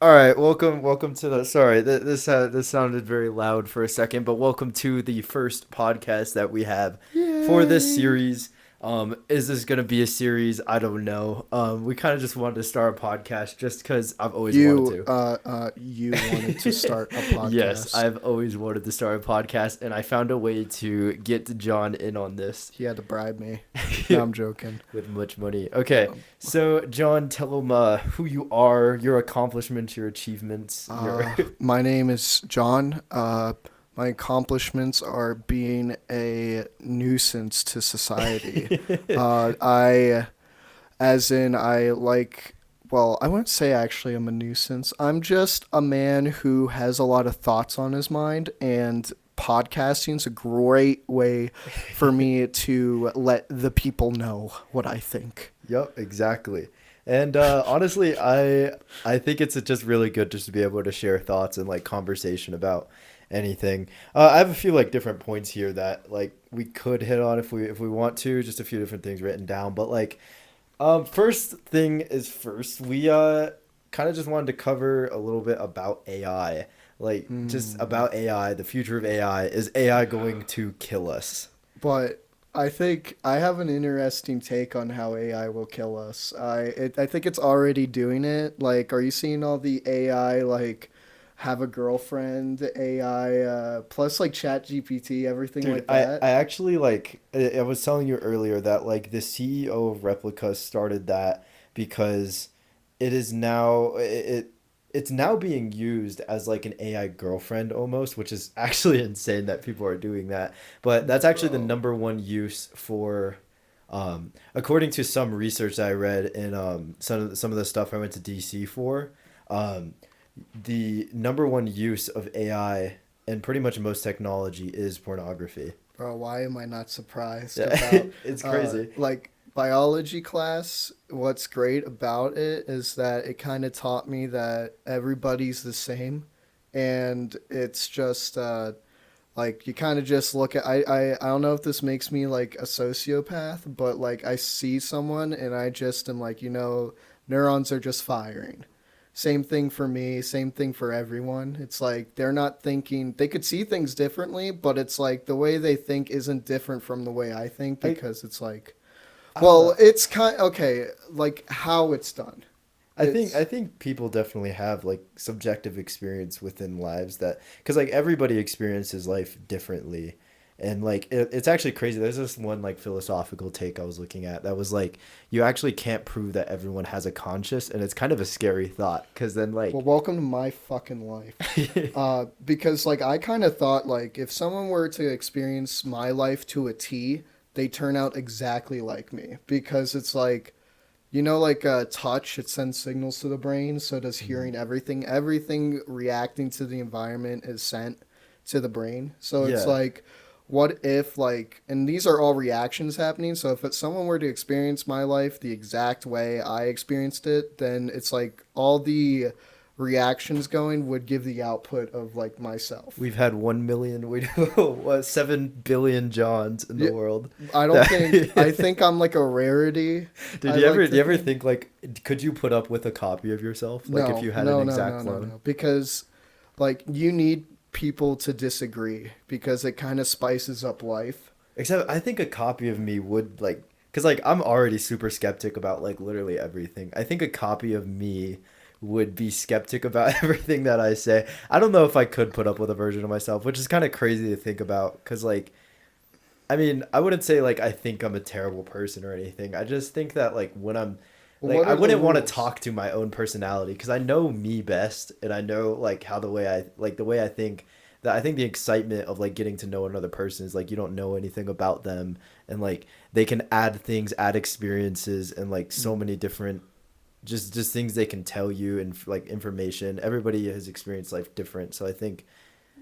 All right, welcome to the. Sorry, this sounded very loud for a second, but welcome to the first podcast that we have for this Yay! series. Is this gonna be a series? I don't know. We kind of just wanted to start a podcast just because I've always wanted You, to. you wanted to start a Yes, podcast. I've always wanted to start a podcast, and I found a way to get John in on this. He had to bribe me. No, I'm joking. With much money. Okay, Um, so John, tell him who you are, your accomplishments, your achievements, your. my name is John. My accomplishments are being a nuisance to society. I, as in, I like. Well, I wouldn't say actually I'm a nuisance. I'm just a man who has a lot of thoughts on his mind, and podcasting is a great way for me to let the people know what I think. Yep, exactly. And honestly, I think it's just really good just to be able to share thoughts and like conversation about anything. I have a few like different points here that like we could hit on if we want to, just a few different things written down. But like first thing is first, we kind of just wanted to cover a little bit about AI. Like just Hmm. about AI, the future of AI. Is AI going to kill us? But I think I have an interesting take on how AI will kill us. I think it's already doing it. Like, are you seeing all the AI like have a girlfriend AI plus like Chat GPT, everything Dude, like I that? actually like I was telling you earlier that like the CEO of Replica started that because it is now it's now being used as like an AI girlfriend almost, which is actually insane that people are doing that. But that's actually the Bro. number one use for according to some research that I read in some of the stuff I went to DC for, um the number one use of AI and pretty much most technology is pornography. Bro, why am I not surprised Yeah, about it's crazy. like biology class? What's great about it is that it kind of taught me that everybody's the same, and it's just like you kind of just look at I don't know if this makes me like a sociopath, but like I see someone and I just am like, neurons are just firing. Same thing for me, same thing for everyone. It's like they're not thinking, they could see things differently, but it's like the way they think isn't different from the way I think I because it's like, I don't well, know. it's kind okay, like how it's done. I It's think people definitely have like subjective experience within lives that because like everybody experiences life differently. And like it's actually crazy. There's this one like philosophical take I was looking at that was like you actually can't prove that everyone has a conscience, and it's kind of a scary thought because then well, like welcome to my fucking life. Because like I kind of thought like if someone were to experience my life to a T, they turn out exactly like me because it's like like touch, it sends signals to the brain. So does Mhm. hearing. Everything reacting to the environment is sent to the brain. So it's Yeah. like, what if like, and these are all reactions happening. So if someone were to experience my life the exact way I experienced it, then it's like all the reactions going would give the output of like myself. We've had 1 million, we what 7 billion Johns in the Yeah, world. I don't think I That think I'm like a rarity. did I you like ever do to you ever think. think like could you put up with a copy of yourself? Like if No, you had an no, no, no, exact no, clone? no. Because like you need people to disagree because it kind of spices up life. Except I think a copy of me would like cuz like I'm already super skeptic about like literally everything. I think a copy of me would be skeptic about everything that I say. I don't know if I could put up with a version of myself, which is kind of crazy to think about cuz like I mean, I wouldn't say like I think I'm a terrible person or anything. I just think that like when I'm Well, like what I are the wouldn't want to rules? talk to my own personality because I know me best and I know like how the way I think that I think the excitement of like getting to know another person is like you don't know anything about them and like they can add things, add experiences and like so many different just things they can tell you and like information. Everybody has experienced life different, so I think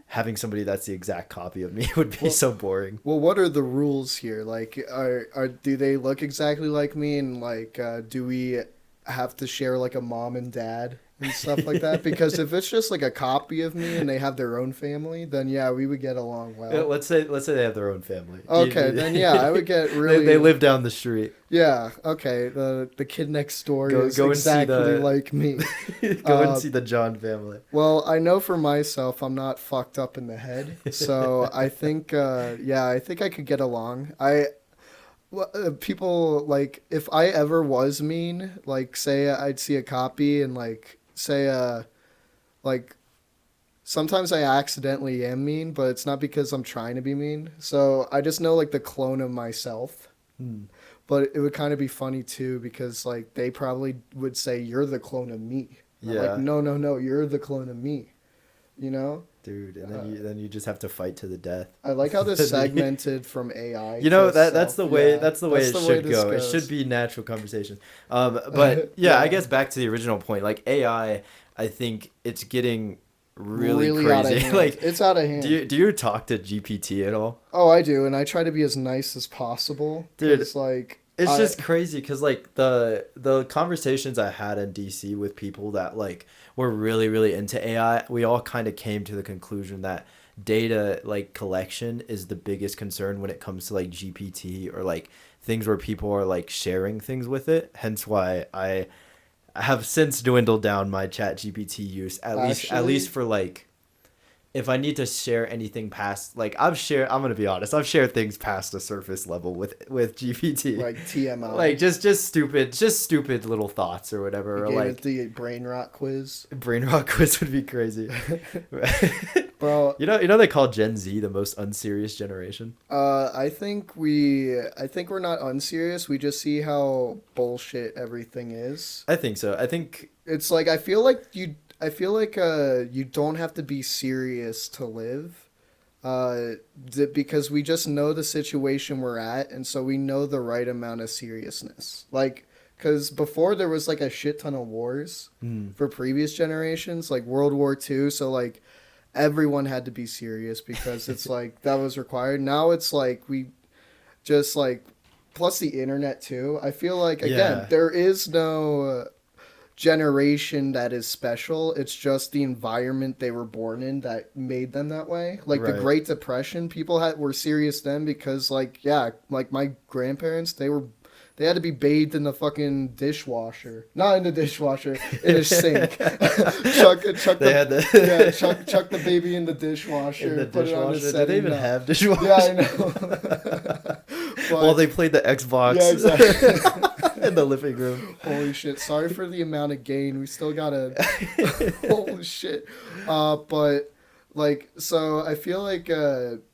having somebody that's the exact copy of me would be Well, so boring. well, what are the rules here? Like, are do they look exactly like me, and like, do we have to share like a mom and dad and stuff like that. Because if it's just like a copy of me and they have their own family, then yeah, we would get along Yeah, well. let's say they have their own family. Okay, then yeah, I would get They really live down the street. yeah. Okay, the kid next door Go is go and see exactly the like me. go and Uh, see the John family. well, I know for myself, I'm not fucked up in the head, so I think yeah, I think I could get along. People like if I ever was mean, like say I'd see a copy and like say like sometimes I accidentally am mean, but it's not because I'm trying to be mean. So I just know like the clone of myself. Hmm. But it would kind of be funny too because like they probably would say you're the clone of me. And I'm like Yeah, no no no, you're the clone of me. You know? dude, and Uh, then you just have to fight to the death. I like how this segmented from AI You know to that that's self. the way Yeah, it that's the way should this go. It should goes. be natural conversation. But yeah, I Yeah, guess back to the original point. Like AI, I think it's getting really really out of crazy. hand. Like, It's out of hand. do you talk to GPT at all, Oh, I do, and I try to be as nice as possible dude? because like It's I just crazy because like the conversations I had in DC with people that like were really into AI, we all kind of came to the conclusion that data like collection is the biggest concern when it comes to like GPT or like things where people are like sharing things with it. Hence why I have since dwindled down my Chat GPT use at least actually for like if I need to share anything past like I'm gonna be honest, I've shared things past the surface level with GPT. like TMI. Like just stupid little thoughts or whatever, You or gave it like the brain rot quiz, brain rock quiz would be crazy. bro. You know they call Gen Z the most unserious generation. I think we're not unserious. We just see how bullshit everything is. I think so. I think It's like I feel like you don't have to be serious to live. Because we just know the situation we're at, and so we know the right amount of seriousness. Like, because before there was like a shit ton of wars mm, for previous generations, like World War II. So like everyone had to be serious because it's like that was required. Now it's like we just like plus the internet too. I feel like again yeah, there is no generation that is special. It's just the environment they were born in that made them that way. Like the right. Great Depression, people were serious then because like yeah, like my grandparents, they had to be bathed in the fucking dishwasher, not in the dishwasher, in a sink. Chuck They the had yeah, the chuck the baby in the in the dishwasher, put it on the dishwasher. Did they setting. even No. have Yeah, I dishwashers? know. While But they played the yeah, Xbox exactly. in the living room. Holy shit! Sorry for the amount of gain. We still gotta. Holy shit! But like, so I feel like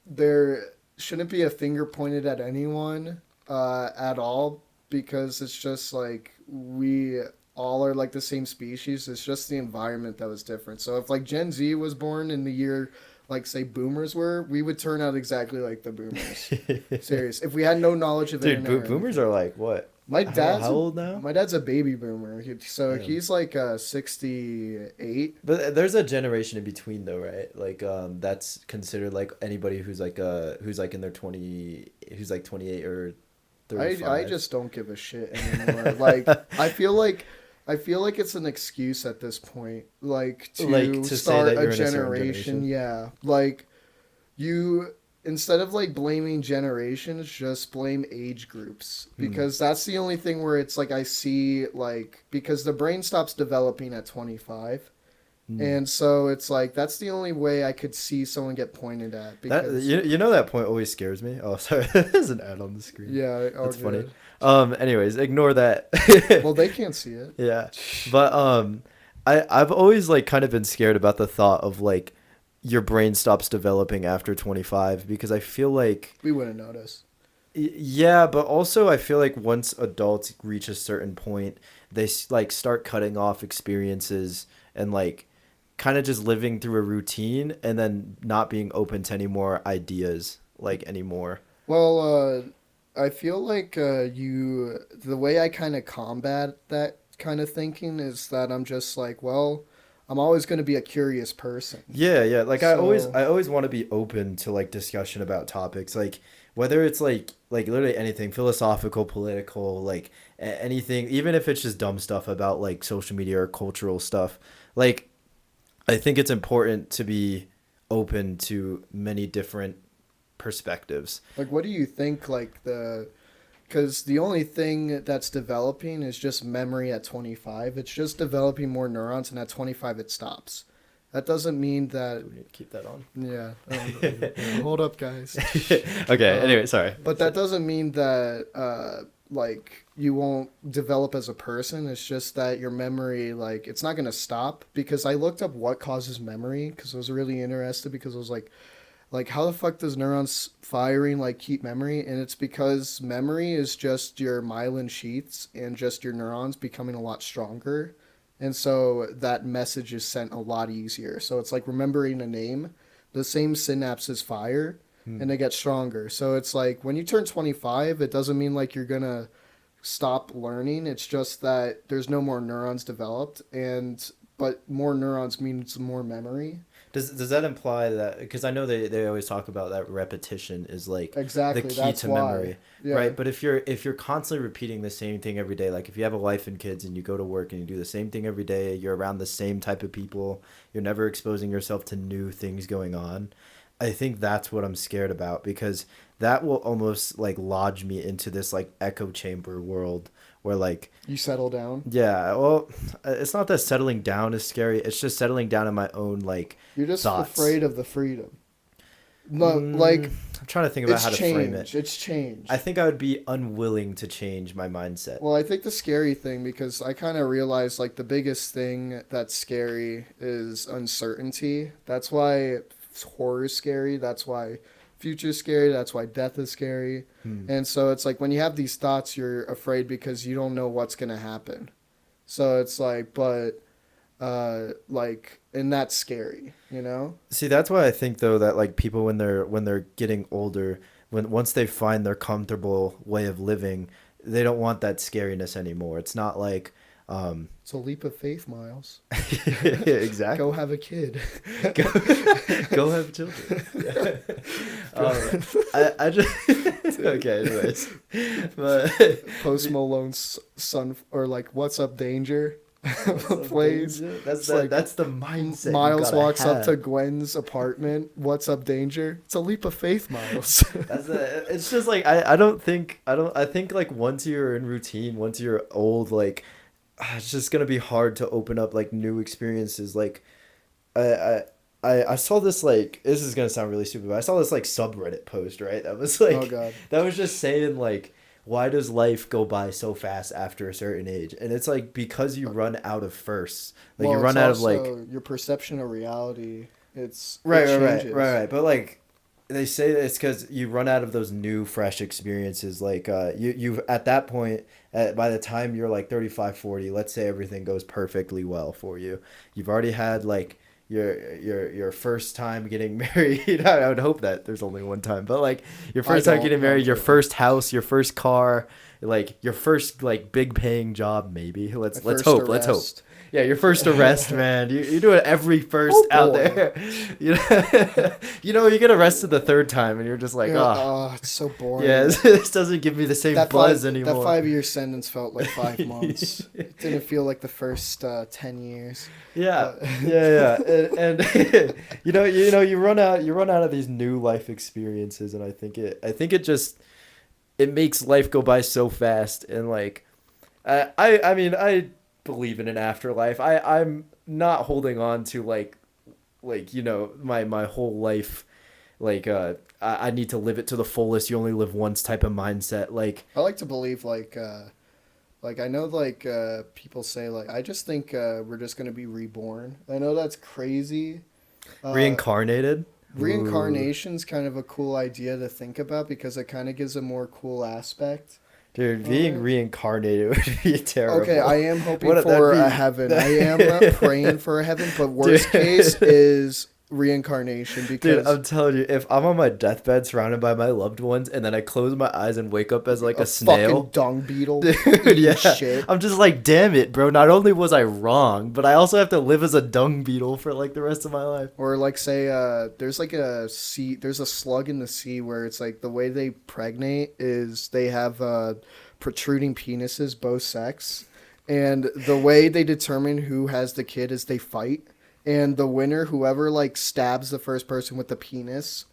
there shouldn't be a finger pointed at anyone at all because it's just like we all are like the same species. It's just the environment that was different. So if like Gen Z was born in the year like say boomers were, we would turn out exactly like the boomers. Serious. If we had no knowledge of Dude, internet or boomers anything. are like what? My dad's How old now? my dad's a baby boomer, so Damn. he's like 68. But there's a generation in between though, right? Like that's considered like anybody who's like in their 20 who's like 28 or I 35. just don't give a shit anymore. Like I feel like it's an excuse at this point, like Like to to say start that a you're in a certain generation. generation. Yeah, like you instead of like blaming generations, just blame age groups Hmm. because that's the only thing where it's like I see like because the brain stops developing at 25. Hmm. And so it's like that's the only way I could see someone get pointed at That because you know that point always scares me. Oh, sorry. There's an ad on the screen. yeah, oh That's funny. good. Anyways, ignore that. Well, they can't see it. Yeah. But I've always like kind of been scared about the thought of like your brain stops developing after 25 because I feel like We wouldn't notice. yeah, but also I feel like once adults reach a certain point, they like start cutting off experiences and like kind of just living through a routine and then not being open to any more ideas like anymore. Well, I feel like the way I kind of combat that kind of thinking is that I'm just like, well, I'm always going to be a curious person. Yeah, yeah. Like So I always want to be open to like discussion about topics, like whether it's like literally anything philosophical, political, like anything, even if it's just dumb stuff about like social media or cultural stuff. Like I think it's important to be open to many different perspectives. like what do you think like the because the only thing that's developing is just memory at 25. It's just developing more neurons, and at 25 it stops. That doesn't mean that. Do we need to keep that on? Yeah. Hold up, guys. Okay, Uh, anyway, sorry. but that doesn't mean that like you won't develop as a person. It's just that your memory, like, it's not gonna stop. Because I looked up what causes memory because I was really interested, because I was like how the fuck does neurons firing like keep memory? And it's because memory is just your myelin sheaths and just your neurons becoming a lot stronger, and so that message is sent a lot easier. So it's like remembering a name. The same synapses fire Hmm. and they get stronger. So it's like when you turn 25, it doesn't mean like you're gonna stop learning. It's just that there's no more neurons developed, and but more neurons means more memory. Does that imply that, because I know they always talk about that repetition is like the Exactly. key That's to why. memory, Yeah. right? But if you're constantly repeating the same thing every day, like if you have a wife and kids and you go to work and you do the same thing every day, you're around the same type of people, you're never exposing yourself to new things going on. I think that's what I'm scared about, because that will almost like lodge me into this like echo chamber world where like, You settle down. yeah, well, it's not that settling down is scary. It's just settling down in my own like You're just thoughts. afraid of the freedom. No, like I'm trying to think about it's how to frame it. change. It's change. I think I would be unwilling to change my mindset. Well, I think the scary thing, because I kind of realized like the biggest thing that's scary is uncertainty. That's why horror is scary. That's why future is scary. That's why death is scary. Hmm. And so it's like when you have these thoughts, you're afraid because you don't know what's going to happen. So it's like, but like, and that's scary, you know? See, that's why I think though that like people when they're getting older, when once they find their comfortable way of living, they don't want that scariness anymore. It's not like It's a leap of faith, Miles. exactly. Go have a kid. Go, go have children. Yeah. I just okay. Anyways, but Post Malone's son, or like, What's Up, Danger? Plays. that's It's like that's the mindset. You Miles gotta walks up to have. Gwen's apartment. What's up, Danger? It's a leap of faith, Miles. It's just like I think like once you're in routine, once you're old, like it's just gonna be hard to open up like new experiences. Like I I I saw this, like, this is gonna sound really stupid, but I saw this like subreddit post, right? That was Oh like God. that was just saying like, why does life go by so fast after a certain age? And it's like because you run out of firsts. Like you Well, run it's out of like also your perception of reality. right, It right, right, changes. right, right. But like they say that it's because you run out of those new, fresh experiences. Like you at that point, by the time you're like 35, 40, let's say everything goes perfectly well for you. You've already had like your first time getting married. I would hope that there's only one time, but like your I first time don't. getting No, I'm married, your joking. first house, your first car, like your first like big paying job, maybe. Let's My let's first hope. Let's hope. arrest. Yeah, your first arrest, man. You do it every first Oh out boy. there. You know, you get arrested the third time, and you're just like, Yeah, oh, oh, it's so boring. yeah, this doesn't give me the same buzz That anymore. 5 year sentence felt like 5 months. It didn't feel like the first 10 years. Yeah, Uh, yeah, and you run out of these new life experiences, and I think it just it makes life go by so fast, and like, I mean I believe in an afterlife. I'm not holding on to like my whole life like I need to live it to the fullest. You only live once type of mindset. Like I like to believe like I know like people say like I just think we're just gonna be reborn. I know that's crazy. reincarnated. Ooh. Reincarnation's kind of a cool idea to think about because it kind of gives a more cool aspect. Dude, being reincarnated would be terrible. Okay, I am hoping What for that'd a be- heaven. I am praying for a heaven, but worst case is reincarnation Dude, because I'm telling you, if I'm on my deathbed surrounded by my loved ones and then I close my eyes and wake up as like a a fucking snail, dung beetle dude, eating yeah, shit. I'm just like, damn it, bro. Not only was I wrong, but I also have to live as a dung beetle for like the rest of my life. Or like say there's like a sea there's a slug in the sea where it's like the way they pregnate is they have protruding penises, both sex. And the way they determine who has the kid is they fight. And the winner, whoever like stabs the first person with the penis,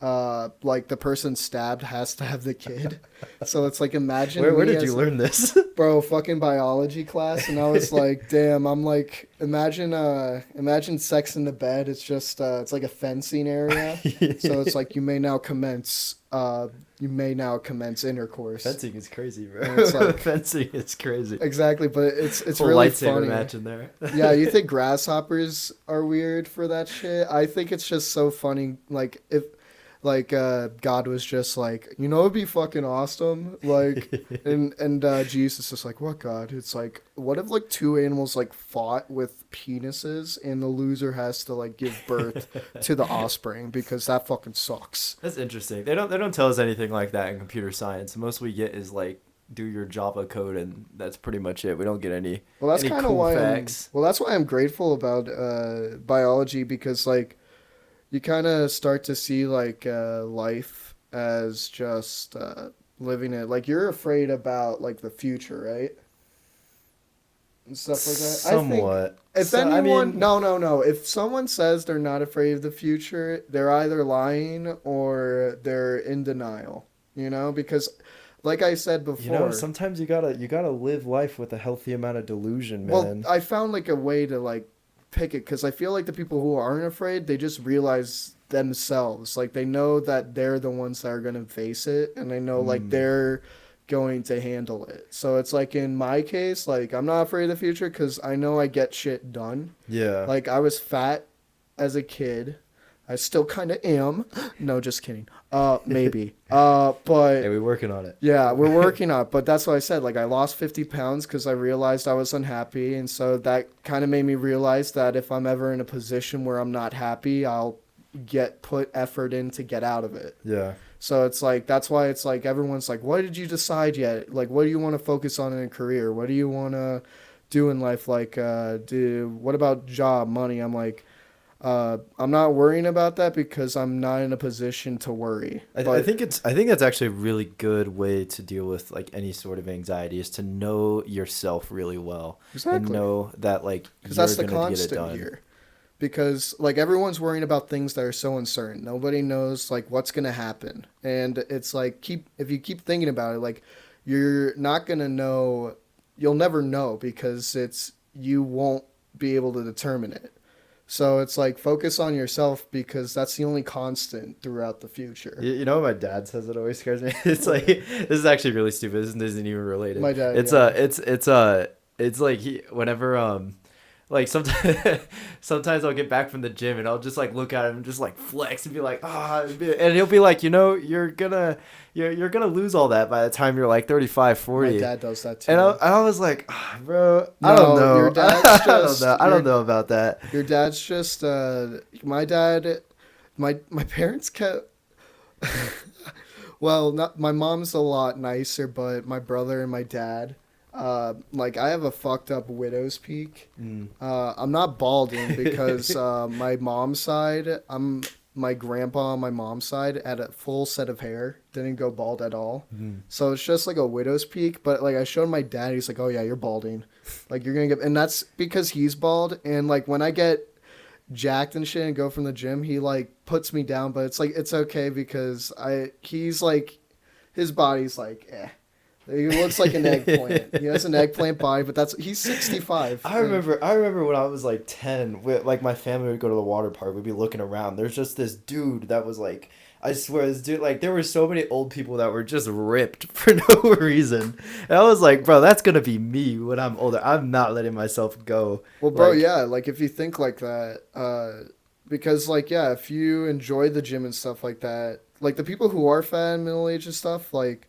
like the person stabbed has to have the kid. So it's like Where imagine where me did you as learn this? bro fucking biology class, and I was like, damn, I'm like imagine sex in the bed. It's just it's like a fencing area. So it's like you may now commence intercourse. Fencing is crazy, And it's bro. like Fencing is crazy. exactly, but it's Whole really lightsaber funny. match in there. Yeah, you think grasshoppers are weird for that shit? I think it's just so funny. Like if like God was just like, you know, it'd be fucking awesome. Like and Jesus is like, what God? It's like, what if like two animals like fought with penises and the loser has to like give birth to the offspring because that fucking sucks. That's interesting. They don't tell us anything like that in computer science. Most we get is like do your Java code and that's pretty much it. We don't get Well, that's any kind of cool why facts. I'm grateful about biology because like you kind of start to see like life as just living it. Like you're afraid about like the future, right? And stuff like that. I think Somewhat. if So I anyone, mean, no. If someone says they're not afraid of the future, they're either lying or they're in denial. You know, because like I said before, sometimes you gotta live life with a healthy amount of delusion, well, man. I found like a way to like pick it because I feel like the people who aren't afraid, they just realize themselves. Like they know that they're the ones that are going to face it and they know like Mm, they're going to handle it. So it's like in my case, like I'm not afraid of the future because I know I get shit done. yeah. Like I was fat as a kid. I still kind of am. No, just kidding. Maybe. Hey, But we working on it. yeah, we're working on it, but that's what I said. Like, I lost 50 pounds because I realized I was unhappy. And so that kind of made me realize that if I'm ever in a position where I'm not happy, I'll put effort in to get out of it. Yeah. So it's like, that's why it's like, everyone's like, what did you decide yet? Like, what do you want to focus on in a career? What do you want to do in life? Like, what about job, money? I'm like, I'm not worrying about that because I'm not in a position to worry. I But think that's actually a really good way to deal with like any sort of anxiety is to know yourself really well and exactly. know that like Because you're that's the gonna get it constant done. here. Because like everyone's worrying about things that are so uncertain. Nobody knows like what's gonna happen, and it's like if you keep thinking about it, like you're not gonna know. You'll never know because you won't be able to determine it. So it's like focus on yourself because that's the only constant throughout the future. You know what my dad says that always scares me? It's like What? this is actually really stupid. This isn't even related. My dad, It's yeah. it's like he whenever like sometimes sometimes I'll get back from the gym and I'll just like look at him and just like flex and be like and he'll be like, you're gonna lose all that by the time you're like 35, My 40. dad does that And too. I was like, bro, I don't No, your know. dad's I don't just know. I don't know about that. your dad's just my dad. My parents kept. Well, not my mom's a lot nicer, but my brother and my dad, like I have a fucked up widow's peak. Mm. I'm not balding because my mom's side, my grandpa on my mom's side had a full set of hair, didn't go bald at all. Mm. So it's just like a widow's peak. But like I showed my dad, he's like, "Oh yeah, you're balding." Like you're gonna get, and that's because he's bald. And like when I get jacked and shit and go from the gym, he like puts me down, but it's like it's okay because he's like his body's like he looks like an eggplant. He has an eggplant body, but he's 65. I remember when I was like 10, like my family would go to the water park, we'd be looking around. There's just this dude that was like, I swear, this dude, like there were so many old people that were just ripped for no reason. And I was like, bro, that's gonna be me when I'm older. I'm not letting myself go. Well, bro, Like, yeah, like if you think like that, because like yeah, if you enjoy the gym and stuff like that, like the people who are fat and middle aged and stuff, like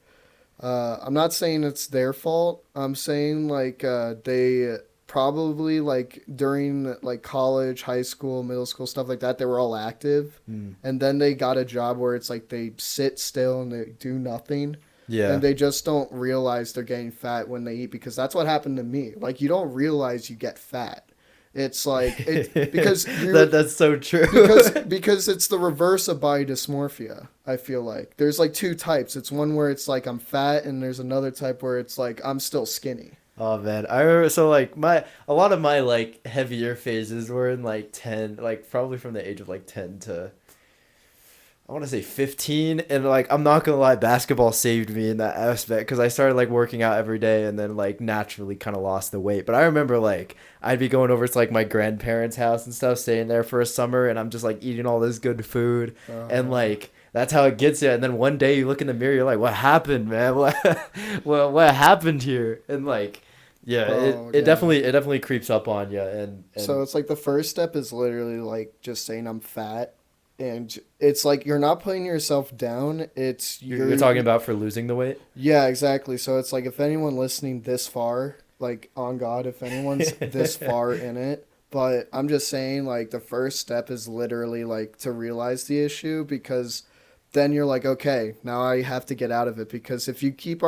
I'm not saying it's their fault. I'm saying like they probably like during like college, high school, middle school, stuff like that, they were all active. Mm. And then they got a job where it's like they sit still and they do nothing. And Yeah. they just don't realize they're getting fat when they eat, because that's what happened to me. Like, you don't realize you get fat. It's like it because you That's so true. because it's the reverse of body dysmorphia. I feel like there's like two types. It's one where it's like I'm fat, and there's another type where it's like I'm still skinny. Oh man, I remember. So like a lot of my like heavier phases were in like 10, like probably from the age of like 10 to I want to say 15. And like I'm not gonna lie, basketball saved me in that aspect because I started like working out every day and then like naturally kind of lost the weight. But I remember like I'd be going over to like my grandparents' house and stuff, staying there for a summer, and I'm just like eating all this good food, and like that's how it gets you. And then one day you look in the mirror, you're like, "What happened, man? What happened here?" And like, yeah, Oh it yeah. definitely creeps up on you, So and it's like the first step is literally like just saying I'm fat, and it's like you're not putting yourself down. It's you're talking about for losing the weight. yeah, exactly. So it's like if anyone listening this far, like on God, if anyone's this far in it, but I'm just saying like the first step is literally like to realize the issue, because then you're like, okay, now I have to get out of it, because if you keep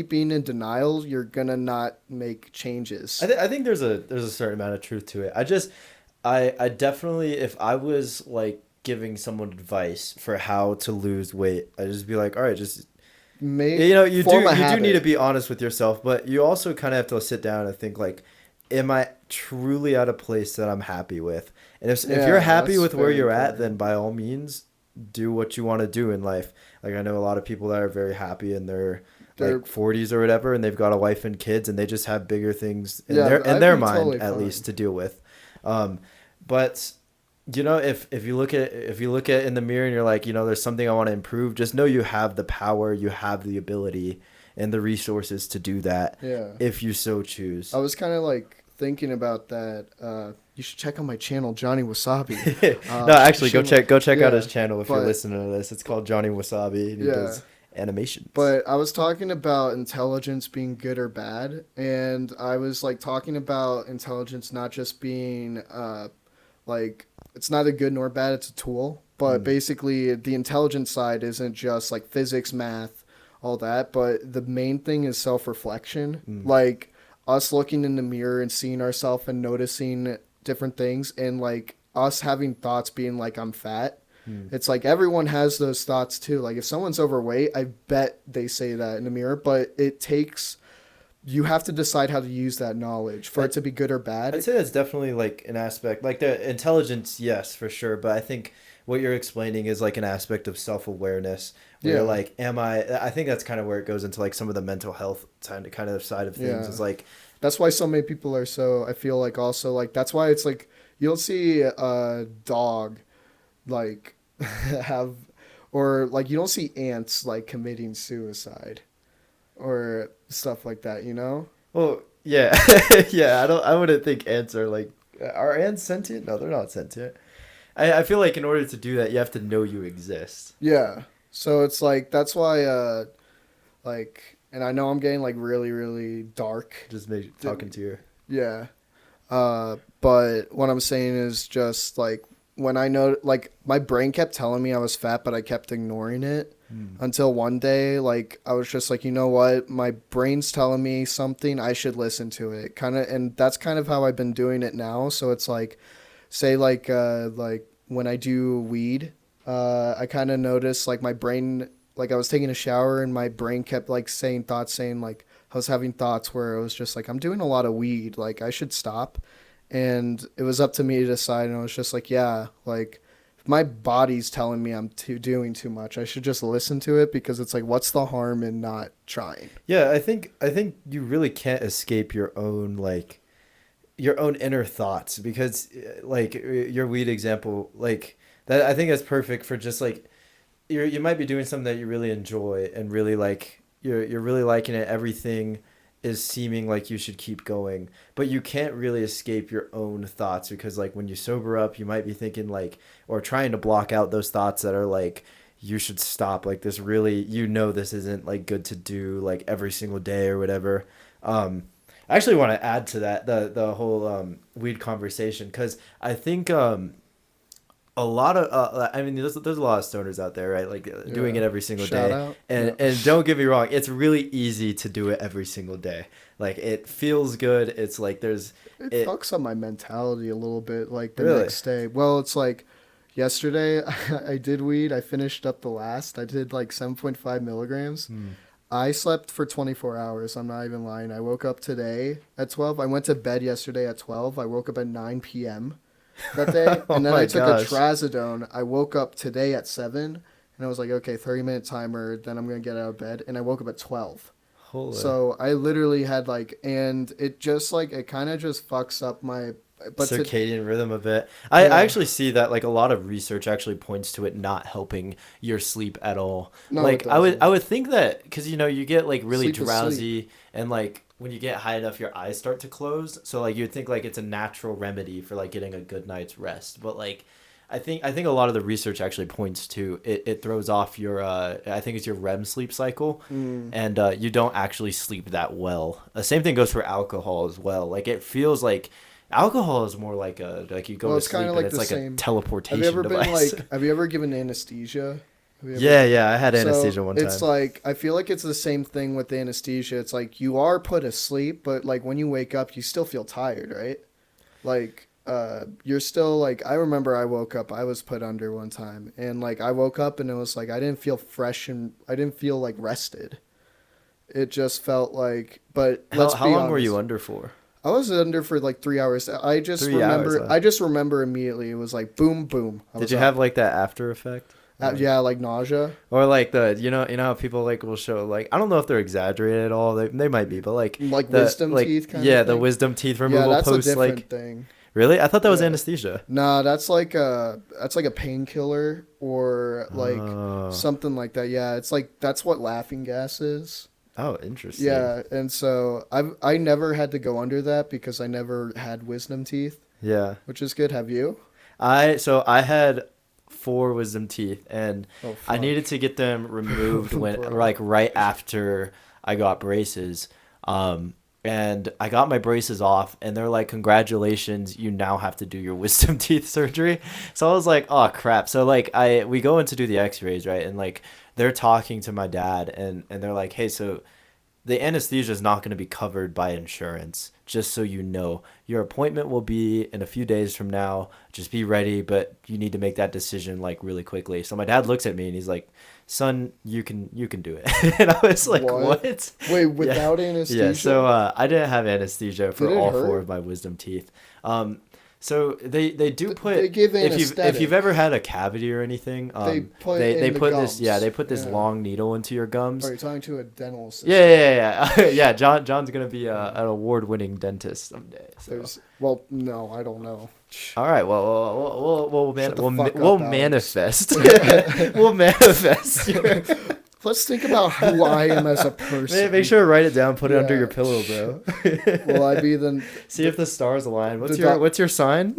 being in denial, you're gonna not make changes. I think there's a certain amount of truth to it. I definitely, if I was like giving someone advice for how to lose weight, I'd just be like, all right, just Make you know, form a you do need to habit. be honest with yourself, but you also kind of have to sit down and think like, am I truly at a place that I'm happy with? And if you're Yeah, happy that's with where very you're at, then important. by all means, do what you want to do in life. Like I know a lot of people that are very happy in their They're like 40s or whatever, and they've got a wife and kids, and they just have bigger things yeah, in I'd their be mind totally at fine. least to deal with. Um, but you know, if you look at in the mirror and you're like, you know, there's something I want to improve, just know you have the power, you have the ability and the resources to do that Yeah. if you so I choose. was kind of like thinking about that. You should check out my channel, Johnny Wasabi. No, actually, Shameless. go check out his Yeah, channel if you're but listening to this. It's called Johnny Wasabi, and he yeah, does animations. but I was talking about intelligence being good or bad, and I was like talking about intelligence not just being like it's neither good nor bad. It's a tool, but Mm, basically the intelligence side isn't just like physics, math, all that, but the main thing is self reflection. mm. Like us looking in the mirror and seeing ourselves and noticing different things, and like us having thoughts being like I'm fat. Mm. It's like everyone has those thoughts too. Like if someone's overweight, I bet they say that in the mirror, but it takes you have to decide how to use that knowledge for I, it to be good or I'd bad. say that's definitely like an aspect, like the intelligence, yes, for sure. But I think what you're explaining is like an aspect of self awareness where you're Yeah. like, am I? I think that's kind of where it goes into like some of the mental health kind of side of things. Yeah. Is like, That's why so many people are so I feel like also like that's why it's like you don't see a dog like have or like you don't see ants like committing suicide or stuff like that, you know? well, yeah, yeah. I wouldn't think ants are like, are ants sentient? No, they're not sentient. I feel like in order to do that, you have to know you exist. Yeah. So it's like that's why like and I know I'm getting like really really dark. Just make D- talking to your. Yeah. But what I'm saying is just like when I know, like my brain kept telling me I was fat, but I kept ignoring it Hmm. until one day, like I was just like, you know what, my brain's telling me something, I should listen to it, kind of, and that's kind of how I've been doing it now. So it's like, say like when I do weed, I kind of noticed like my brain, like I was taking a shower and my brain kept like saying thoughts, saying like I was having thoughts where it was just like I'm doing a lot of weed, like I should stop, and it was up to me to decide. And I was just like, yeah, like if my body's telling me doing too much, I should just listen to it, because it's like, what's the harm in not trying? Yeah, I think you really can't escape your own like your own inner thoughts because like your weed example like that I think that's perfect for just like you might be doing something that you really enjoy and really like you're really liking it, everything is seeming like you should keep going, but you can't really escape your own thoughts because like when you sober up you might be thinking like or trying to block out those thoughts that are like you should stop, like this really, you know, this isn't like good to do like every single day or whatever. um I actually want to add to that the whole weed conversation because I think a lot of I mean there's a lot of stoners out there, right? Like doing Yeah. it every single Shout day. out. And No. and don't get me wrong, it's really easy to do it every single day. Like it feels good. It's like there's It it fucks up my mentality a little bit, like the really. next day. Well, it's like yesterday I did weed. I finished up the last. I did like 7.5 milligrams. Hmm. I slept for 24 hours. I'm not even lying. I woke up today at 12. I went to bed yesterday at 12. I woke up at 9 p.m. that day. Oh And then I my took a gosh. trazodone. I woke up today at 7. And I was like, okay, 30-minute timer. Then I'm going to get out of bed. And I woke up at 12. Holy. So I literally had like, and it just like, it kind of just fucks up my, but to, Circadian rhythm a bit. I yeah, actually see that like a lot of research actually points to it not helping your sleep at all. no, it Like I doesn't. would think that because you know you get like really Sleep is sleep. drowsy and like when you get high enough your eyes start to close. So like you'd think like it's a natural remedy for like getting a good night's rest. But like I think a lot of the research actually points to it throws off your I think it's your REM sleep cycle Mm. and you don't actually sleep that well. The same thing goes for alcohol as well. Like it feels like alcohol is more like a like you go Well, to it's kind sleep of and like it's the like a same. Have you teleportation ever been device. like, have you ever given anesthesia? Have you ever? Yeah, yeah, I had So anesthesia one it's time. like, I feel like it's the same thing with the anesthesia. It's like you are put asleep, but like when you wake up, you still feel tired, right? Like, you're still like, I remember I woke up, I was put under one time, and like I woke up and it was like, I didn't feel fresh and I didn't feel like rested. It just felt like, but let's How be long were you honest. under for? I was under for like 3 hours. 3 hours, huh? I just remember immediately. It was like boom, boom. I Did was you up. have like that after effect? Yeah, like nausea, Or like the you know how people like will show like I don't know if they're exaggerated at all. They might be, but like like the wisdom like teeth kind yeah, of the thing. wisdom teeth Yeah, removal that's a post different like thing. really? I thought that was Yeah. anesthesia. Nah, that's like a painkiller or like Oh. something like that. Yeah, it's like that's what laughing gas is. Oh, interesting. Yeah, and so I never had to go under that because I never had wisdom teeth, Yeah. which is good. Have you? I had four wisdom teeth and Oh I fuck. needed to get them removed when Bro. like right after I got braces. And I got my braces off and they're like, congratulations, you now have to do your wisdom teeth surgery. So I was like, oh crap. So like we go in to do the x-rays, right? And like they're talking to my dad and they're like, hey, so the anesthesia is not going to be covered by insurance, just so you know. Your appointment will be in a few days from now. Just be ready, but you need to make that decision like really quickly. So my dad looks at me and he's like, "Son, you can do it." And I was like, What? "What?" Wait, Yeah. without Yeah, so anesthesia? I didn't have anesthesia Did for it all four hurt? of my wisdom teeth. So they do They put give if you've anesthetic. ever had a cavity or anything, They put they in the put this gums. they put this Yeah. long needle into your Are gums. you talking to a dental assistant? Yeah. Yeah. John's gonna be an award-winning dentist someday. So, Well, no, I don't know. all right. Well, Shut the fuck we'll up, Alex. manifest. We'll manifest. Let's think about who I am as a person. Make sure to write it down. Put it under Yeah. your pillow, bro. Will I be the? See if the stars align. the doc- What's your sign?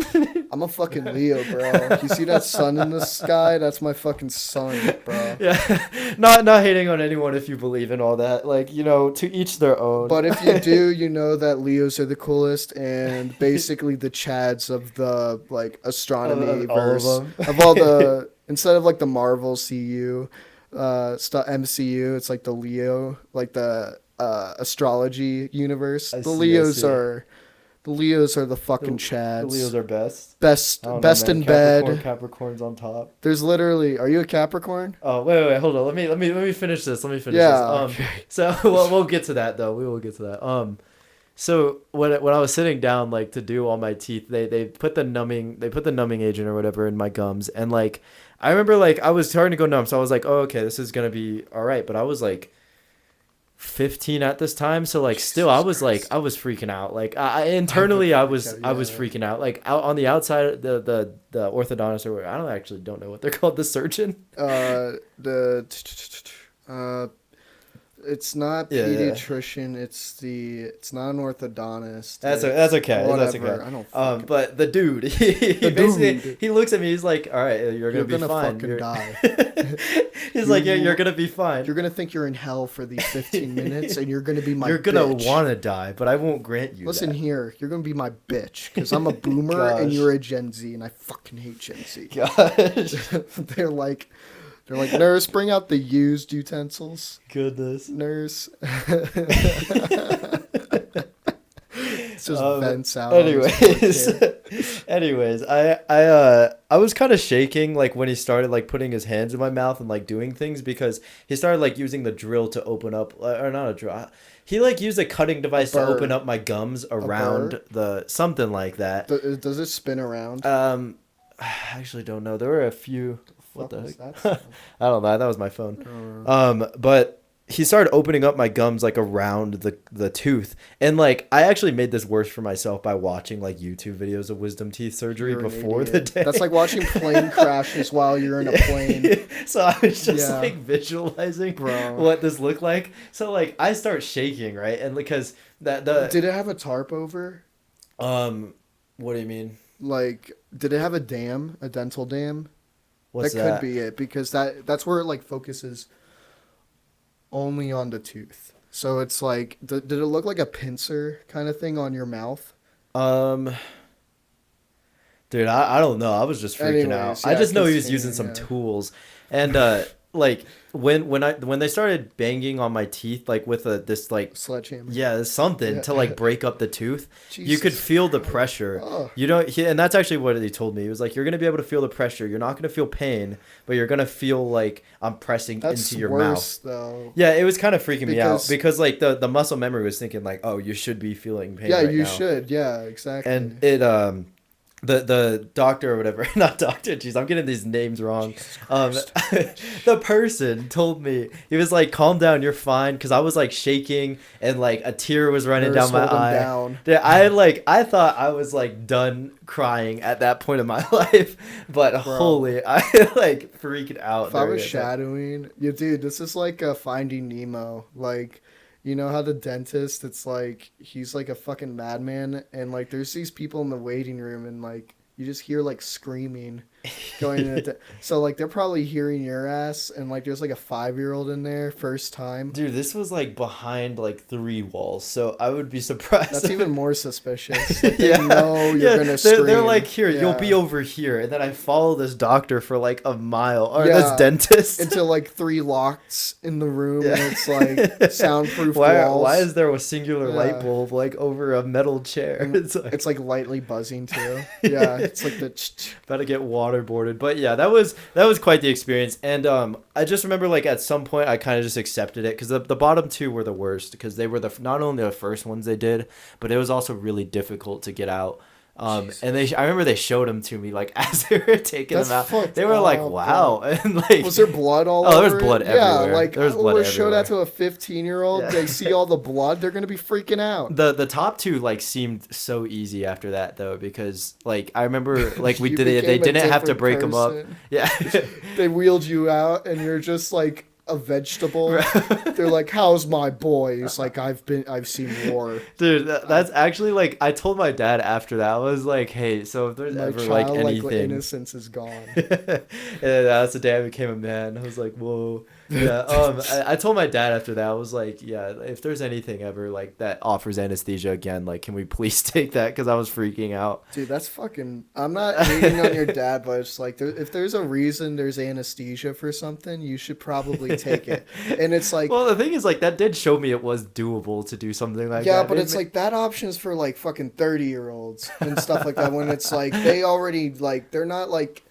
I'm a fucking Leo, bro. You see that sun in the sky? That's my fucking sun, bro. Yeah, not hating on anyone if you believe in all that. Like you know, to each their own. But if you do, you know that Leos are the coolest and basically the Chads of the like astronomy Of all of verse them. of all the instead of like the Marvel CU, MCU, it's like the Leo, like the astrology universe. I The see, I Leos see. are the Leos are the fucking The Chads. Leos are best. best I don't know, best man. in bed. Capricorn's on top. There's literally. Are you a Capricorn? Oh wait, hold on. Let me finish this. Let me finish Yeah. this. So we'll get to that though. We will get to that. So when I was sitting down like to do all my teeth, they put the numbing agent or whatever in my gums, and like I remember like I was starting to go numb, so I was like, oh okay, this is gonna be all right. But I was like 15 at this time, so like still I was like I was freaking out. Like I internally I was Yeah. freaking out. Like out on the outside, the orthodontist or I don't know what they're called, the surgeon. The uh It's not Yeah, yeah. pediatrician. It's not an orthodontist. That's It's okay. That's okay. whatever. I don't fucking. But the dude, he The basically dude, he looks at me. He's like, "All right, you're gonna you're be gonna fine. fucking You're." die. He's like, "Yeah, you're You gonna be fine. you're gonna think you're in hell for these 15 minutes, and you're gonna be my You're gonna bitch. wanna die, but I won't grant you Listen that." here, you're gonna be my bitch because I'm a boomer and Gosh, you're a Gen Z, and I fucking hate Gen Z. gosh, they're like, nurse, bring out the used utensils. goodness. Nurse. It's just vents out on this poor Anyways, kid. anyways, I was kind of shaking like when he started like putting his hands in my mouth and like doing things because he started like using the drill to open up or not a drill. He like used a cutting device to open burr. up my gums A around burr. the something like that. Does it spin around? I actually don't know. There were a few. What Fuck the was heck? that sound? I don't know. That was my phone. Uh, But he started opening up my gums like around the tooth, and like I actually made this worse for myself by watching like YouTube videos of wisdom teeth surgery you're an before the idiot. day. That's like watching plane crashes while you're in a plane, So I was just Yeah. like visualizing bro. what this looked like. So like I start shaking, right? And because that the Did it have a tarp over? what do you mean? Like, did it have a dam, a dental dam? What's that that? could be it because that's where it like focuses only on the tooth. So it's like, did it look like a pincer kind of thing on your mouth? Um, dude, I don't know. I was just freaking out. Anyways, I yeah, just know he was continue, using some yeah. tools, and like when they started banging on my teeth like with this like Sledgehammer. yeah something Yeah. to like break up the tooth, you could Jesus feel the Christ. pressure. Oh. You know, and that's actually what he told me. He was like, you're gonna be able to feel the pressure. You're not gonna feel pain, but you're gonna feel like I'm pressing That's into your mouth. worse though. Yeah, it was kind of freaking me out Because- because like the muscle memory was thinking like, oh, you should be feeling pain Yeah, right you now. should. Yeah, exactly. And it the doctor or whatever, not doctor, jeez, I'm getting these names wrong. Jesus Um Christ. the person told me, he was like, calm down, you're fine, because I was like shaking and like a tear was running Nurse, down my hold him eye. down. Yeah, I thought I was like done crying at that point in my life, but holy, I like freaked out. If I during was it. shadowing, yeah, dude, this is like a Finding Nemo. Like, you know how the dentist, it's like he's like a fucking madman, and like there's these people in the waiting room, and like you just hear like screaming going in. So like they're probably hearing your ass, and like there's like a 5-year-old in there first time. Dude, this was like behind like 3 walls, so I would be surprised. That's if- even more suspicious. Like, they know you're gonna they're, scream. they're like, here, you'll Yeah. be over here, and then I follow this doctor for like a mile, or Yeah, this dentist. into like 3 locks in the room, Yeah. and it's like soundproof why, walls. Why is there a singular Yeah. light bulb like over a metal chair? And it's like lightly buzzing too. Yeah, it's like the. About to get waterboarded. But yeah, that was quite the experience. And I just remember like at some point I kind of just accepted it because the bottom 2 were the worst because they were not only the first ones they did, but it was also really difficult to get out. And I remember they showed them to me like as they were taking That's them out. fucked They were like, up, "Wow!" And like, Was there blood all Oh, over? there was blood it? everywhere. Yeah, like There was blood we'll show that to everywhere. a 15-year-old. Yeah. They see all the blood, they're gonna be freaking out. the top 2 like seemed so easy after that though because like I remember like we You did they became a didn't have to different break them up. person. Yeah. They wheeled you out, and you're just like a vegetable. They're like, "How's my boy?" He's like, "I've seen war." Dude, that's actually like I told my dad after that. I was like, "Hey, so if there's My ever like childlike anything," innocence is gone. and that's the day I became a man. I was like, "Whoa." Yeah. I told my dad after that. I was like, "Yeah, if there's anything ever like that offers anesthesia again, like, can we please take that?" Because I was freaking out. Dude, that's fucking. I'm not hating on your dad, but it's like if there's a reason there's anesthesia for something, you should probably take it. And it's like, Well, the thing is, like, that did show me it was doable to do something like that. yeah, but It it's ma- like that option is for like fucking 30-year-olds and stuff like that. When it's like they already like they're not like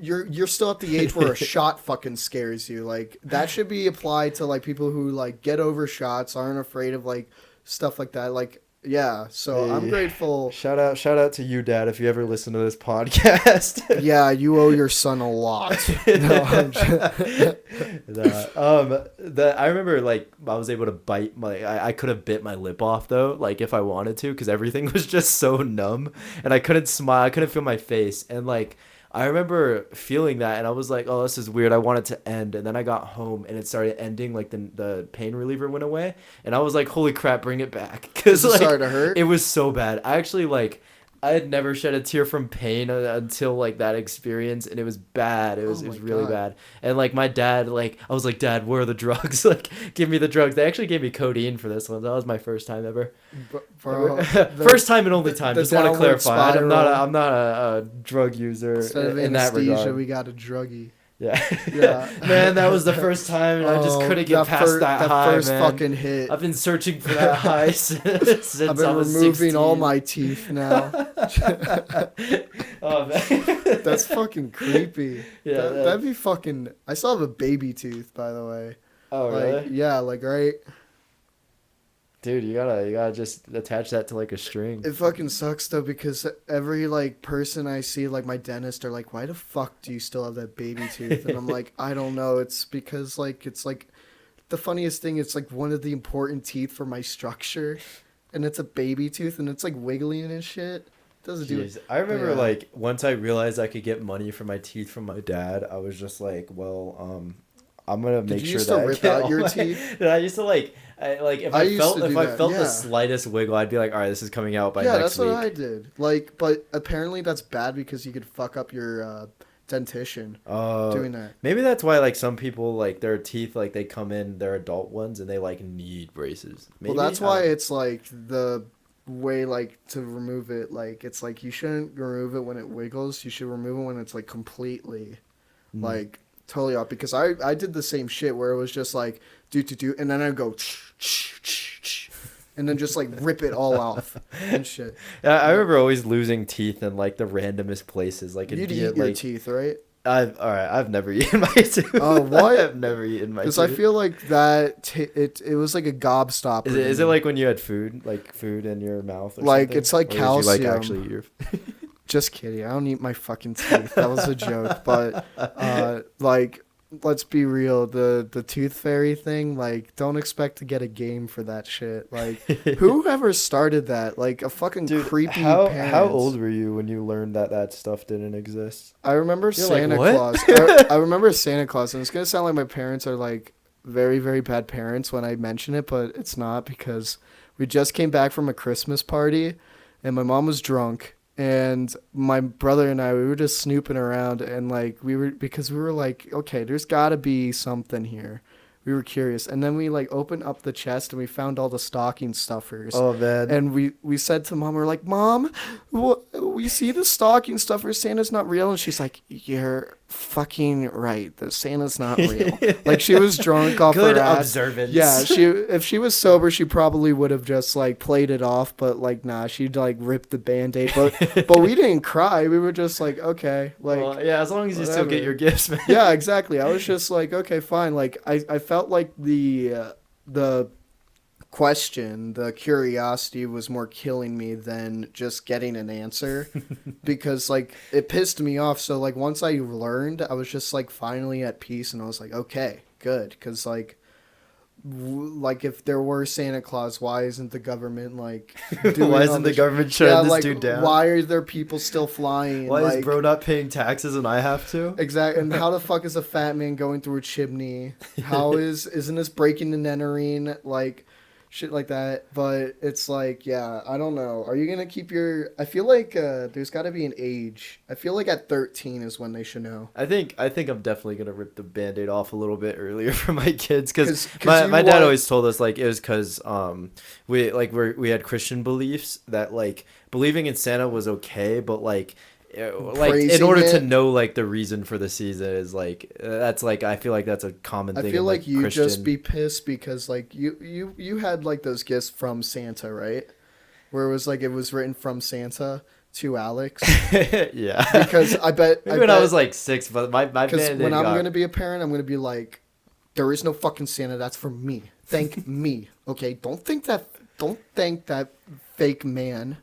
you're still at the age where a shot fucking scares you. Like that should be applied to like people who like get over shots, aren't afraid of like stuff like that. Like yeah, so I'm Hey. grateful. Shout out to you, Dad, if you ever listen to this podcast. Yeah, you owe your son a lot. No, I'm just... I remember like I was able to bite I could have bit my lip off though, like if I wanted to, because everything was just so numb and I couldn't smile, I couldn't feel my face, and like I remember feeling that, and I was like, "Oh, this is weird. I want it to end." And then I got home, and it started ending. Like the pain reliever went away, and I was like, "Holy crap, bring it back!" Because Is it like starting to hurt? it was so bad. I actually like I had never shed a tear from pain until like that experience, and it was bad. Oh It my was really god. bad. And like my dad, like I was like, "Dad, where are the drugs? Like, give me the drugs." They actually gave me codeine for this one. That was my first time ever. Bro, First time and only time. the Just want to downward clarify. spiral. I'm not a drug user Instead of in that anesthesia, regard. we got a druggie. Yeah. Yeah. Man, that was the first time, and I just Oh, couldn't get past that that high, first man. fucking hit. I've been searching for that high since I've I been was removing all 16. my teeth now. Oh man. That's fucking creepy. Yeah. That'd be fucking. I still have a baby tooth, by the way. Oh Like, really? yeah, like right. Dude, you gotta just attach that to like a string. It fucking sucks though because every like person I see, like my dentist, are like, "Why the fuck do you still have that baby tooth?" And I'm like, "I don't know. It's because like it's like the funniest thing. It's like one of the important teeth for my structure, and it's a baby tooth, and it's like wiggling and shit. Doesn't do Jeez, it. I remember Yeah. like once I realized I could get money for my teeth from my dad, I was just like, well, I'm gonna Did make you sure used that to I rip get out all your my... teeth? And I used to like, if I I used felt to do I that, felt the yeah. slightest wiggle, I'd be like, all right, this is coming out by Yeah, next that's week. what I did. Like, but apparently that's bad because you could fuck up your dentition doing that. Maybe that's why like some people like their teeth like they come in their adult ones and they like need braces. Maybe Well, that's I why don't- it's like the way like to remove it. Like, it's like you shouldn't remove it when it wiggles. You should remove it when it's like completely, Mm. like totally off. Because I did the same shit where it was just like do, and then I'd go, and then just like rip it all off and shit. Yeah, I remember always losing teeth in like the randomest places. Like it'd You'd be eat at your like teeth, right? I've never eaten my tooth. Oh, what? I've never eaten my Because tooth. I feel like that it was like a gobstopper. Is to it me. like when you had food in your mouth or Like, something? it's like Or did you like calcium. actually eat your Just kidding. I don't eat my fucking teeth. That was a joke. But like, let's be real. The tooth fairy thing. Like, don't expect to get a game for that shit. Like, whoever started that? Like a fucking Dude, creepy how parents. old were you when you learned that stuff didn't exist? I remember You're like, Santa "What?" Claus. I remember Santa Claus, and it's gonna sound like my parents are like very, very bad parents when I mention it, but it's not because we just came back from a Christmas party, and my mom was drunk, and my brother and I, we were just snooping around, and like we were like, okay, there's got to be something here. We were curious, and then we like opened up the chest and we found all the stocking stuffers. Oh man. And we said to Mom, we're like, "Mom, we see the stocking stuffers. Santa's not real." And she's like, "You're fucking right. The Santa's not real." Like, she was drunk off Good her ass. observance. Yeah, if she was sober, she probably would have just like played it off. But like, nah, she'd like rip the Band-Aid. But we didn't cry. We were just like, okay, like. Well, yeah, as long as you still whatever. get your gifts, man. Yeah, exactly. I was just like, okay, fine. Like, I felt like the question, the curiosity was more killing me than just getting an answer because like it pissed me off. So like once I learned, I was just like finally at peace, and I was like, okay, good, because like like if there were Santa Claus, why isn't the government like doing Why all isn't the this- government shutting this like, dude down? why are there people still flying? Why like, is bro not paying taxes and I have to? Exactly. And how the fuck is a fat man going through a chimney? How isn't this breaking and entering? Like, shit like that. But it's like, yeah, I don't know. Are you gonna keep your? I feel like there's got to be an age. I feel like at 13 is when they should know. I think I'm definitely gonna rip the Band-Aid off a little bit earlier for my kids because 'Cause my you dad want- always told us like it was because we had Christian beliefs that like believing in Santa was okay, but like in Praising order to it? know like the reason for the season is like that's like I feel like that's a common I thing. feel in, like you Christian... just be pissed because like you had like those gifts from Santa, right? Where it was like it was written from Santa to Alex. Yeah. Because I bet Maybe when I was like 6, but my Because Band-Aid when I'm got... gonna be a parent, I'm gonna be like, there is no fucking Santa. That's for me. Thank me. Okay. Don't think that fake man.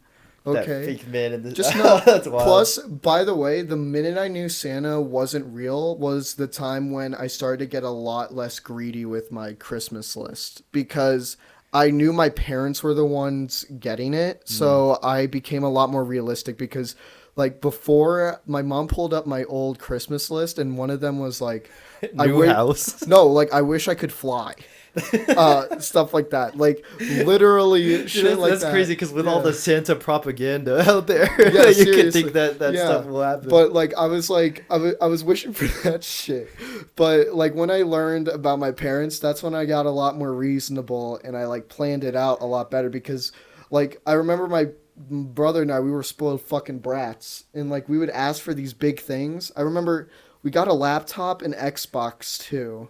Okay. That fake man in the Just know. That's wild. Plus, by the way, the minute I knew Santa wasn't real was the time when I started to get a lot less greedy with my Christmas list because I knew my parents were the ones getting it. So I became a lot more realistic because like before my mom pulled up my old Christmas list, and one of them was like, I New wish house. no, like I wish I could fly, stuff like that, like literally Dude, shit like that's that. crazy because with all Yeah. the Santa propaganda out there, Yeah, you could seriously. think that that Yeah. stuff will happen. But like I was wishing for that shit. But like when I learned about my parents, that's when I got a lot more reasonable and I like planned it out a lot better because like I remember my brother and I we were spoiled fucking brats and like we would ask for these big things. I remember we got a laptop and Xbox too.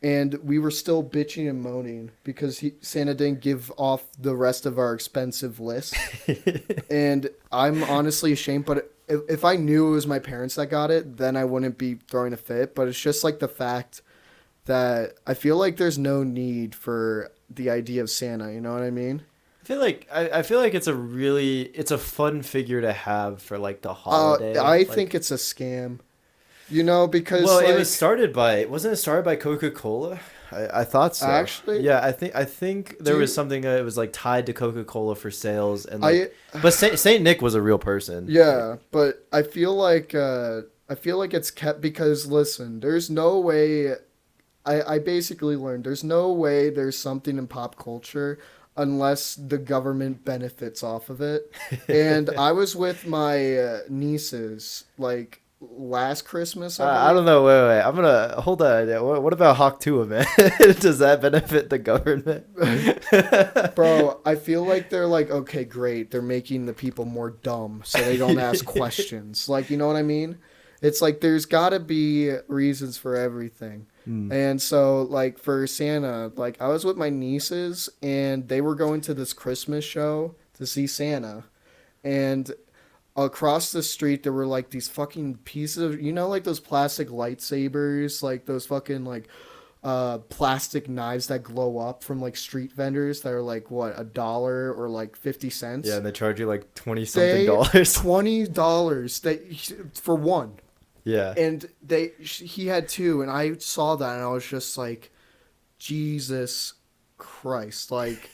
And we were still bitching and moaning because Santa didn't give off the rest of our expensive list. And I'm honestly ashamed, but if I knew it was my parents that got it, then I wouldn't be throwing a fit. But it's just like the fact that I feel like there's no need for the idea of Santa. You know what I mean? I feel like it's a fun figure to have for like the holiday. I think Like, it's a scam. You know, because well, it like was started by wasn't it started by Coca-Cola? I thought so. actually, Yeah, I think there do was you, something that was like tied to Coca-Cola for sales and like, I but Saint Nick was a real person. yeah, but I feel like it's kept because listen, there's no way. I basically learned there's no way there's something in pop culture unless the government benefits off of it. And I was with my nieces like last Christmas, I I don't believe. know. Wait. I'm gonna hold on. Yeah, what about Hawk Tuah, man? Does that benefit the government? Bro, I feel like they're like, okay, great. They're making the people more dumb so they don't ask questions. Like, you know what I mean? It's like there's got to be reasons for everything. Hmm. And so, like, for Santa, like, I was with my nieces and they were going to this Christmas show to see Santa. And across the street, there were, like, these fucking pieces of, you know, like those plastic lightsabers, like those fucking, like, plastic knives that glow up from like street vendors that are like what $1 or like 50 cents. Yeah, and they charge you like 20 something They dollars. $20 for one, Yeah. and he had two, and I saw that and I was just like, Jesus Christ! Like,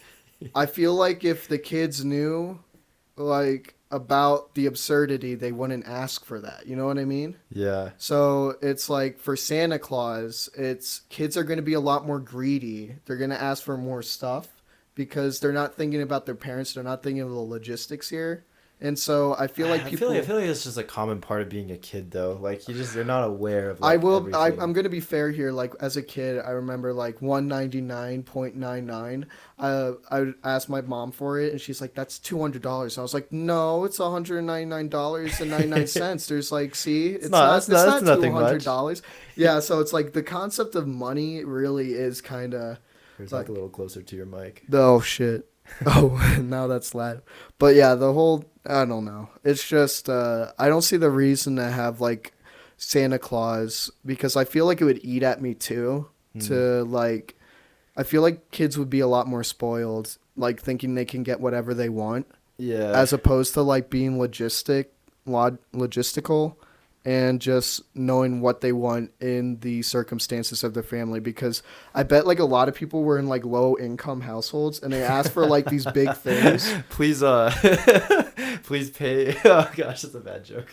I feel like if the kids knew, like about the absurdity, they wouldn't ask for that. You know what I mean? Yeah. So it's like for Santa Claus, it's kids are going to be a lot more greedy. They're going to ask for more stuff because they're not thinking about their parents. They're not thinking of the logistics here. And so I feel like I feel like it's just a common part of being a kid though. Like you're not aware of I like will. everything. I'm gonna be fair here. Like as a kid, I remember like 199.99. I would ask my mom for it, and she's like, "That's $200." I was like, "No, it's $199.99." There's like, see, it's not nothing much. $200. Yeah, so it's like the concept of money really is kind of Here's like like, a little closer to your mic. oh shit. Oh, now that's loud. But yeah, the whole I don't know. It's just I don't see the reason to have like Santa Claus because I feel like it would eat at me too. Hmm. To like, I feel like kids would be a lot more spoiled, like thinking they can get whatever they want, Yeah. as opposed to like being logistical, and just knowing what they want in the circumstances of their family. Because I bet like a lot of people were in like low income households and they asked for like these big things. Please please pay. Oh gosh, that's a bad joke.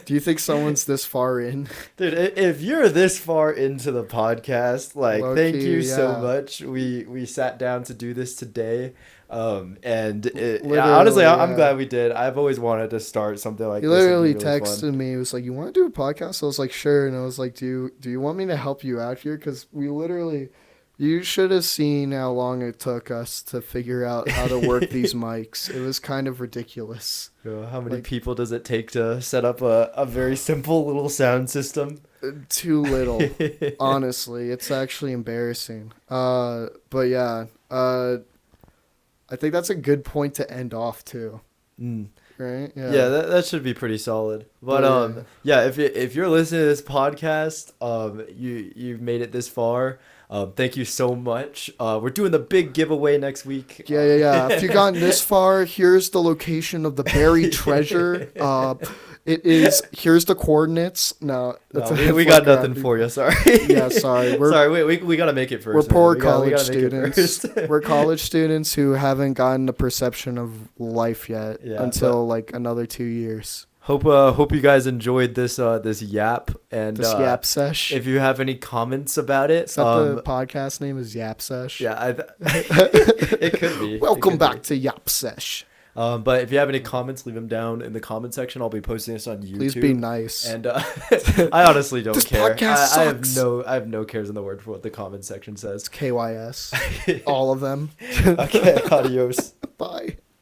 Do you think someone's this far in? Dude, if you're this far into the podcast, like, Low thank key, you so yeah. much. We sat down to do this today, and Literally, honestly, I'm yeah. glad we did. I've always wanted to start something like He this. It'd literally be really fun. texted me. He was like, "You want to do a podcast?" I was like, "Sure." And I was like, "Do you want me to help you out here? Because we literally, you should have seen how long it took us to figure out how to work these mics. It was kind of ridiculous. How many Like, people does it take to set up a very simple little sound system? too little. Honestly, it's actually embarrassing. But yeah, I think that's a good point to end off too. Mm. Right? Yeah, that should be pretty solid. But But, yeah, if you're listening to this podcast, you've made it this far. Thank you so much. We're doing the big giveaway next week. Yeah. If you've gotten this far, here's the location of the buried treasure. Here's the coordinates. No, We got nothing for you. Sorry. Yeah, sorry. We gotta make it first. We're poor man. college We gotta make it students. first. We're college students who haven't gotten the perception of life yet until like another 2 years. Hope you guys enjoyed this yap and This yap sesh. If you have any comments about it, Is that the podcast name is Yap Sesh? yeah, it could be. Welcome back to Yap Sesh. But if you have any comments, leave them down in the comment section. I'll be posting this on YouTube. Please be nice. And I honestly don't This care. podcast I have no cares in the world for what the comment section says. KYS. All of them. Okay, adios. Bye.